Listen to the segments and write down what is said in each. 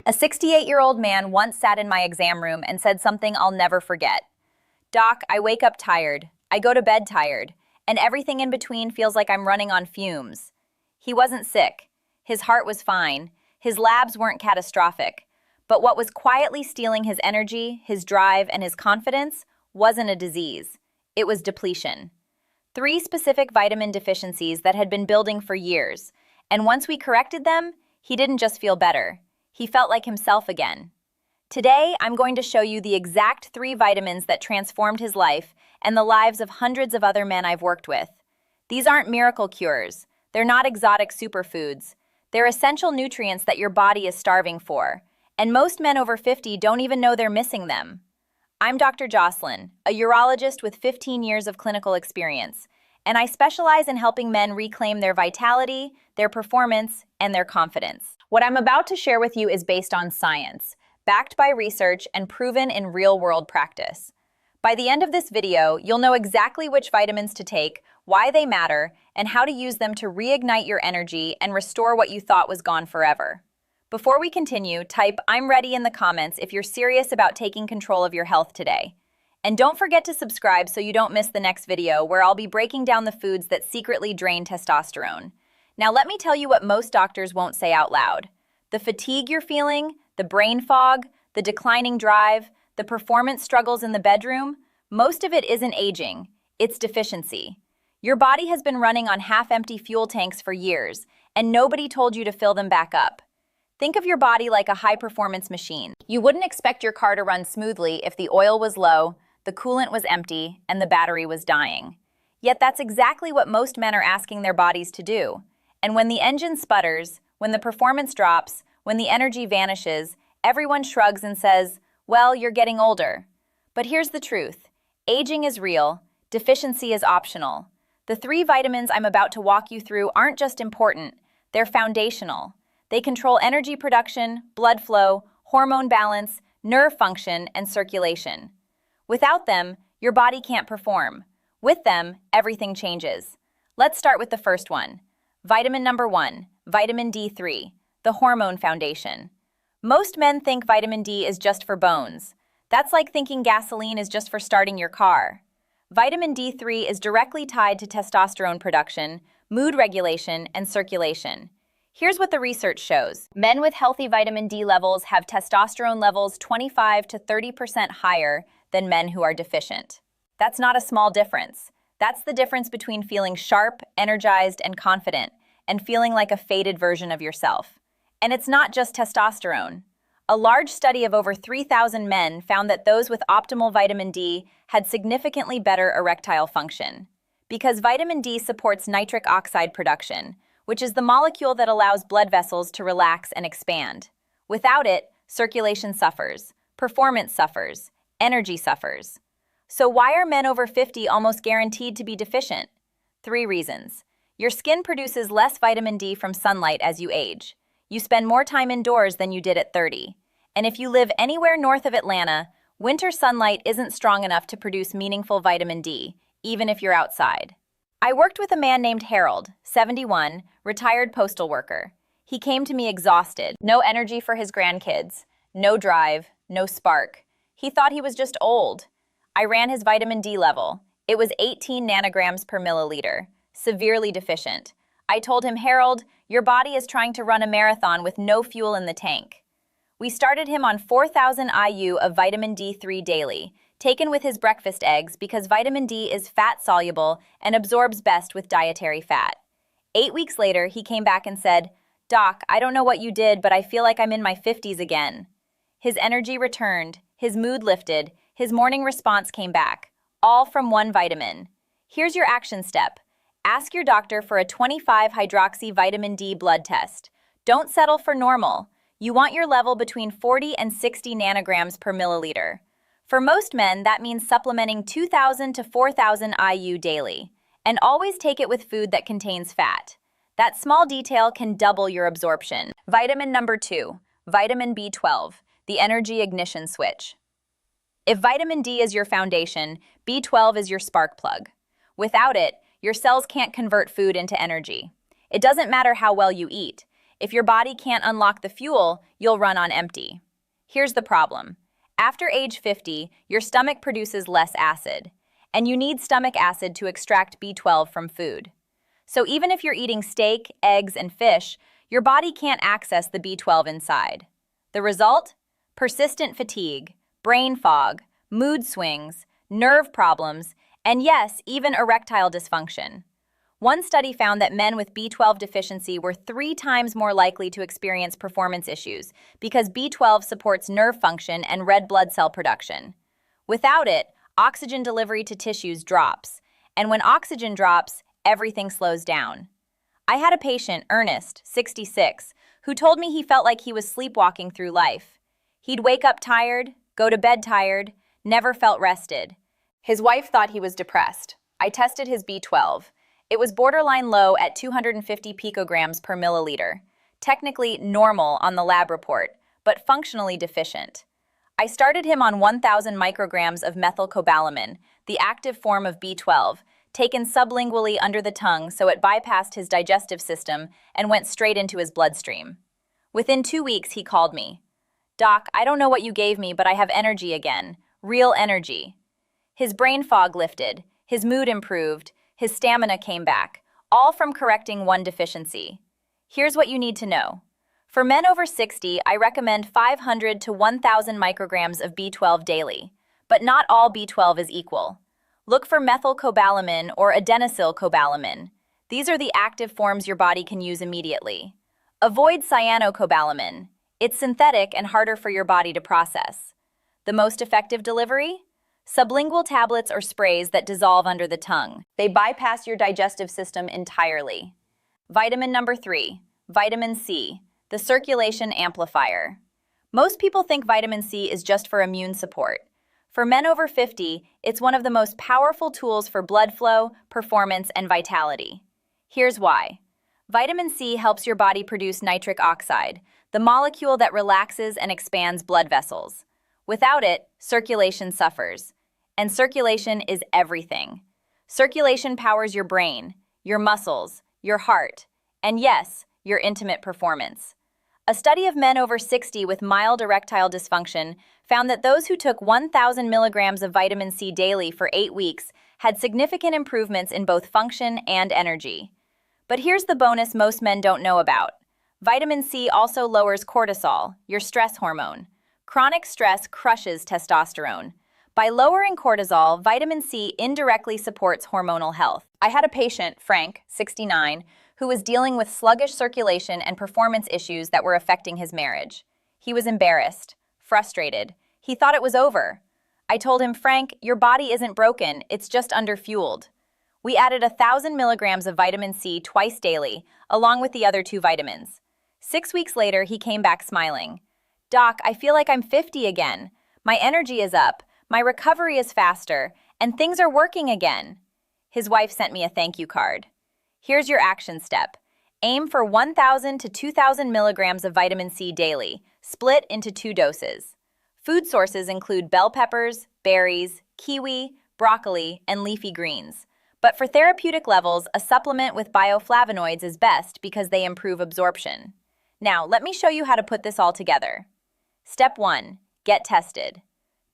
A 68-year-old man once sat in my exam room and said something I'll never forget. "Doc, I wake up tired, I go to bed tired, and everything in between feels like I'm running on fumes." He wasn't sick. His heart was fine. His labs weren't catastrophic. But what was quietly stealing his energy, his drive, and his confidence wasn't a disease. It was depletion. 3 specific vitamin deficiencies that had been building for years. And once we corrected them, he didn't just feel better. He felt like himself again. Today, I'm going to show you the exact 3 vitamins that transformed his life and the lives of hundreds of other men I've worked with. These aren't miracle cures. They're not exotic superfoods. They're essential nutrients that your body is starving for. And most men over 50 don't even know they're missing them. I'm Dr. Jocelyn, a urologist with 15 years of clinical experience, and I specialize in helping men reclaim their vitality, their performance, and their confidence. What I'm about to share with you is based on science, backed by research and proven in real-world practice. By the end of this video, you'll know exactly which vitamins to take, why they matter, and how to use them to reignite your energy and restore what you thought was gone forever. Before we continue, type "I'm ready" in the comments if you're serious about taking control of your health today. And don't forget to subscribe so you don't miss the next video where I'll be breaking down the foods that secretly drain testosterone. Now let me tell you what most doctors won't say out loud. The fatigue you're feeling, the brain fog, the declining drive, the performance struggles in the bedroom, most of it isn't aging, it's deficiency. Your body has been running on half-empty fuel tanks for years, and nobody told you to fill them back up. Think of your body like a high-performance machine. You wouldn't expect your car to run smoothly if the oil was low, the coolant was empty, and the battery was dying. Yet that's exactly what most men are asking their bodies to do. And when the engine sputters, when the performance drops, when the energy vanishes, everyone shrugs and says, "Well, you're getting older." But here's the truth. Aging is real. Deficiency is optional. The 3 vitamins I'm about to walk you through aren't just important. They're foundational. They control energy production, blood flow, hormone balance, nerve function, and circulation. Without them, your body can't perform. With them, everything changes. Let's start with the first one. Vitamin number 1, vitamin D3, the hormone foundation. Most men think vitamin D is just for bones. That's like thinking gasoline is just for starting your car. Vitamin D3 is directly tied to testosterone production, mood regulation, and circulation. Here's what the research shows. Men with healthy vitamin D levels have testosterone levels 25 to 30% higher than men who are deficient. That's not a small difference. That's the difference between feeling sharp, energized, and confident, and feeling like a faded version of yourself. And it's not just testosterone. A large study of over 3,000 men found that those with optimal vitamin D had significantly better erectile function. Because vitamin D supports nitric oxide production, which is the molecule that allows blood vessels to relax and expand. Without it, circulation suffers, performance suffers, energy suffers. So why are men over 50 almost guaranteed to be deficient? 3 reasons. Your skin produces less vitamin D from sunlight as you age. You spend more time indoors than you did at 30. And if you live anywhere north of Atlanta, winter sunlight isn't strong enough to produce meaningful vitamin D, even if you're outside. I worked with a man named Harold, 71, retired postal worker. He came to me exhausted, no energy for his grandkids, no drive, no spark. He thought he was just old. I ran his vitamin D level. It was 18 nanograms per milliliter, severely deficient. I told him, "Harold, your body is trying to run a marathon with no fuel in the tank." We started him on 4,000 IU of vitamin D3 daily, taken with his breakfast eggs because vitamin D is fat-soluble and absorbs best with dietary fat. 8 weeks later, he came back and said, "Doc, I don't know what you did, but I feel like I'm in my 50s again." His energy returned, his mood lifted, his morning response came back, all from one vitamin. Here's your action step. Ask your doctor for a 25-hydroxy vitamin D blood test. Don't settle for normal. You want your level between 40 and 60 nanograms per milliliter. For most men, that means supplementing 2,000 to 4,000 IU daily. And always take it with food that contains fat. That small detail can double your absorption. Vitamin number 2, vitamin B12, the energy ignition switch. If vitamin D is your foundation, B12 is your spark plug. Without it, your cells can't convert food into energy. It doesn't matter how well you eat. If your body can't unlock the fuel, you'll run on empty. Here's the problem. After age 50, your stomach produces less acid, and you need stomach acid to extract B12 from food. So even if you're eating steak, eggs, and fish, your body can't access the B12 inside. The result? Persistent fatigue, brain fog, mood swings, nerve problems, and yes, even erectile dysfunction. One study found that men with B12 deficiency were 3 times more likely to experience performance issues because B12 supports nerve function and red blood cell production. Without it, oxygen delivery to tissues drops, and when oxygen drops, everything slows down. I had a patient, Ernest, 66, who told me he felt like he was sleepwalking through life. He'd wake up tired, go to bed tired, never felt rested. His wife thought he was depressed. I tested his B12. It was borderline low at 250 picograms per milliliter, technically normal on the lab report, but functionally deficient. I started him on 1,000 micrograms of methylcobalamin, the active form of B12, taken sublingually under the tongue so it bypassed his digestive system and went straight into his bloodstream. Within 2 weeks, he called me. "Doc, I don't know what you gave me, but I have energy again. Real energy." His brain fog lifted, his mood improved, his stamina came back, all from correcting one deficiency. Here's what you need to know. For men over 60, I recommend 500 to 1,000 micrograms of B12 daily, but not all B12 is equal. Look for methylcobalamin or adenosylcobalamin. These are the active forms your body can use immediately. Avoid cyanocobalamin. It's synthetic and harder for your body to process. The most effective delivery? Sublingual tablets or sprays that dissolve under the tongue. They bypass your digestive system entirely. Vitamin number 3, vitamin C, the circulation amplifier. Most people think vitamin C is just for immune support. For men over 50, it's one of the most powerful tools for blood flow, performance, and vitality. Here's why. Vitamin C helps your body produce nitric oxide, the molecule that relaxes and expands blood vessels. Without it, circulation suffers. And circulation is everything. Circulation powers your brain, your muscles, your heart, and yes, your intimate performance. A study of men over 60 with mild erectile dysfunction found that those who took 1,000 milligrams of vitamin C daily for 8 weeks had significant improvements in both function and energy. But here's the bonus most men don't know about. Vitamin C also lowers cortisol, your stress hormone. Chronic stress crushes testosterone. By lowering cortisol, vitamin C indirectly supports hormonal health. I had a patient, Frank, 69, who was dealing with sluggish circulation and performance issues that were affecting his marriage. He was embarrassed, frustrated. He thought it was over. I told him, "Frank, your body isn't broken, it's just underfueled." We added 1,000 milligrams of vitamin C twice daily, along with the other 2 vitamins. 6 weeks later, he came back smiling. "Doc, I feel like I'm 50 again. My energy is up. My recovery is faster, and things are working again." His wife sent me a thank you card. Here's your action step. Aim for 1,000 to 2,000 milligrams of vitamin C daily, split into 2 doses. Food sources include bell peppers, berries, kiwi, broccoli, and leafy greens. But for therapeutic levels, a supplement with bioflavonoids is best because they improve absorption. Now, let me show you how to put this all together. Step 1. Get tested.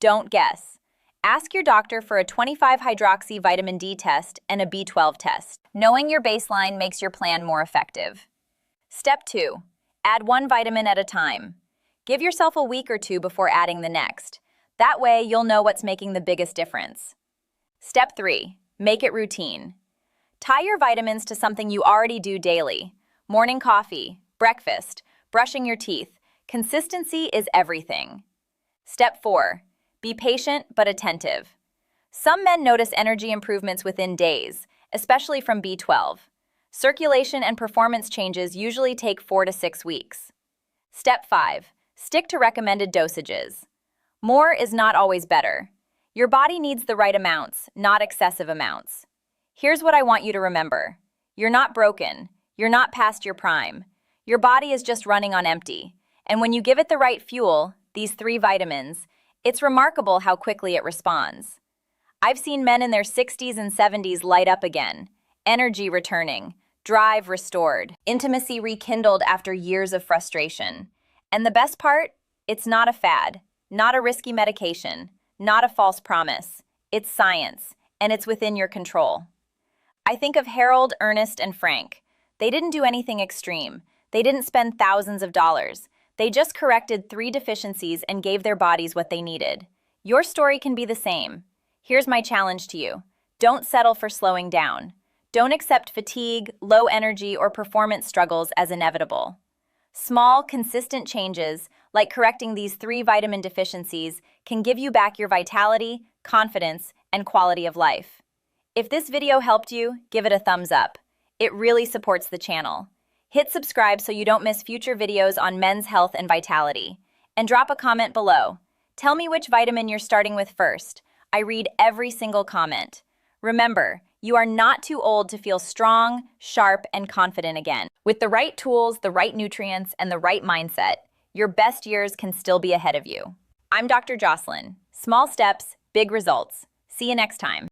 Don't guess. Ask your doctor for a 25-hydroxy vitamin D test and a B12 test. Knowing your baseline makes your plan more effective. Step 2. Add 1 vitamin at a time. Give yourself a week or 2 before adding the next. That way, you'll know what's making the biggest difference. Step 3. Make it routine. Tie your vitamins to something you already do daily. Morning coffee, breakfast, brushing your teeth. Consistency is everything. Step 4. Be patient but attentive. Some men notice energy improvements within days, especially from B12. Circulation and performance changes usually take 4 to 6 weeks. Step 5. Stick to recommended dosages. More is not always better. Your body needs the right amounts, not excessive amounts. Here's what I want you to remember. You're not broken. You're not past your prime. Your body is just running on empty. And when you give it the right fuel, these 3 vitamins, it's remarkable how quickly it responds. I've seen men in their 60s and 70s light up again, energy returning, drive restored, intimacy rekindled after years of frustration. And the best part? It's not a fad, not a risky medication, not a false promise. It's science, and it's within your control. I think of Harold, Ernest, and Frank. They didn't do anything extreme. They didn't spend thousands of dollars. They just corrected 3 deficiencies and gave their bodies what they needed. Your story can be the same. Here's my challenge to you. Don't settle for slowing down. Don't accept fatigue, low energy, or performance struggles as inevitable. Small, consistent changes, like correcting these 3 vitamin deficiencies, can give you back your vitality, confidence, and quality of life. If this video helped you, give it a thumbs up. It really supports the channel. Hit subscribe so you don't miss future videos on men's health and vitality. And drop a comment below. Tell me which vitamin you're starting with first. I read every single comment. Remember, you are not too old to feel strong, sharp, and confident again. With the right tools, the right nutrients, and the right mindset, your best years can still be ahead of you. I'm Dr. Jocelyn. Small steps, big results. See you next time.